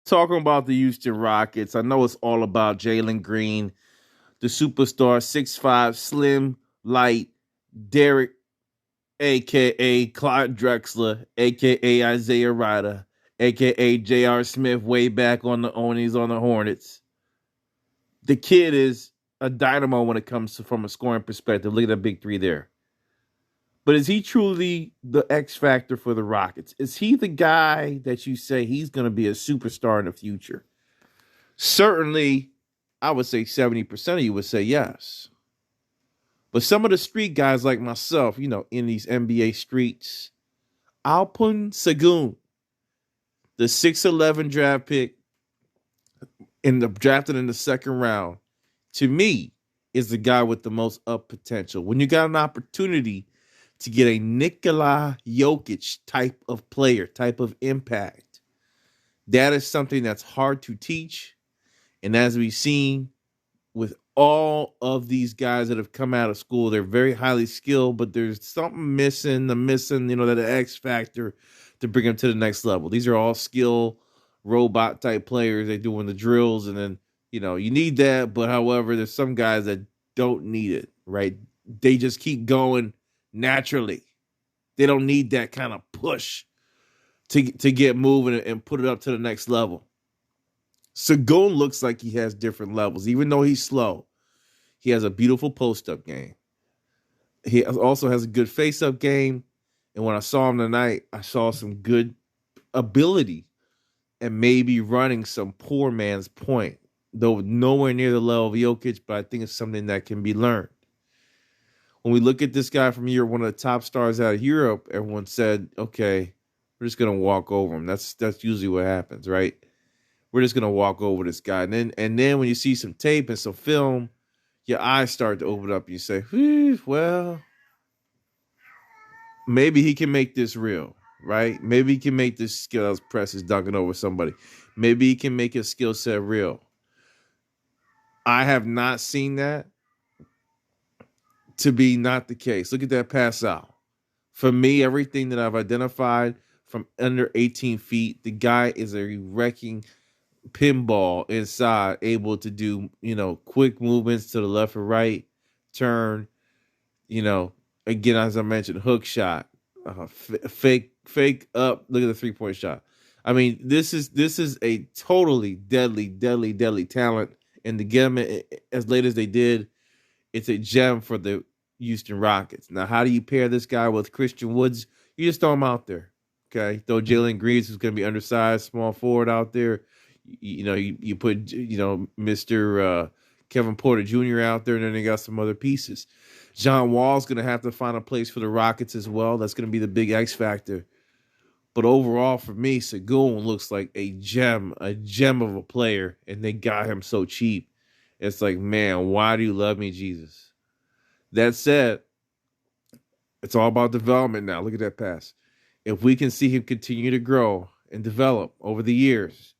talking about the Houston Rockets. I know it's all about Jalen Green, the superstar, 6'5", slim, light, Derek, a.k.a. Clyde Drexler, a.k.a. Isaiah Ryder, a.k.a. J.R. Smith way back on the Onis on the Hornets. The kid is a dynamo when it comes to from a scoring perspective. Look at that big three there. But is he truly the X factor for the Rockets? Is he the guy that you say he's going to be a superstar in the future? Certainly, I would say 70% of you would say yes. But some of the street guys like myself, in these NBA streets, Alperun Sengun, the 6'11" draft pick drafted in the second round, to me, is the guy with the most up potential. When you got an opportunity to get a Nikola Jokic type of player, type of impact, that is something that's hard to teach. And as we've seen with all of these guys that have come out of school, they're very highly skilled, but there's something missing, that X factor to bring them to the next level. These are all skill robot type players. They doing the drills, and then, you need that. But however, there's some guys that don't need it, right? They just keep going naturally. They don't need that kind of push to get moving and put it up to the next level. Sengun looks like he has different levels, even though he's slow. He has a beautiful post-up game. He also has a good face-up game. And when I saw him tonight, I saw some good ability and maybe running some poor man's point, though nowhere near the level of Jokic, but I think it's something that can be learned. When we look at this guy from Europe, one of the top stars out of Europe, everyone said, okay, we're just going to walk over him. That's usually what happens, right? We're just going to walk over this guy. And then when you see some tape and some film, your eyes start to open up and you say, well, maybe he can make this real, right? Maybe he can make this skill presses dunking over somebody. Maybe he can make his skill set real. I have not seen that to be not the case. Look at that pass out. For me, everything that I've identified from under 18 feet, the guy is a wrecking pinball inside, able to do, quick movements to the left or right, turn, again, as I mentioned, hook shot, fake up. Look at the 3-point shot. I mean, this is a totally deadly talent. And to get him as late as they did, it's a gem for the Houston Rockets. Now, how do you pair this guy with Christian Woods? You just throw him out there, okay? Throw Jalen Green, who's going to be undersized, small forward out there. You put, Mr. Kevin Porter Jr. out there, and then they got some other pieces. John Wall's going to have to find a place for the Rockets as well. That's going to be the big X factor. But overall, for me, Sengun looks like a gem of a player, and they got him so cheap. It's like, man, why do you love me, Jesus? That said, it's all about development now. Look at that pass. If we can see him continue to grow and develop over the years,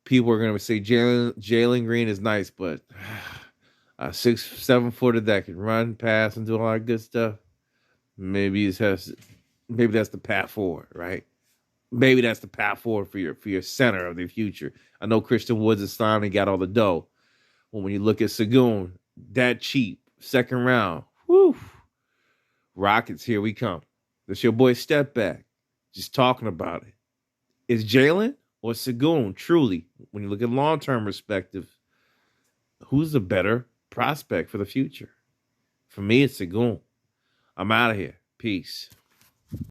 people are going to say Jalen Green is nice, but a 6-7 footer that can run, pass, and do a lot of good stuff. Maybe that's the path forward, right? Maybe that's the path forward for your center of the future. I know Christian Woods is signed and got all the dough. But when you look at Sengun, that cheap, second round, Rockets, here we come. That's your boy Step Back. Just talking about it. Is Jalen or Sengun truly, when you look at long-term perspective, who's the better prospect for the future? For me, it's Sengun. I'm out of here. Peace.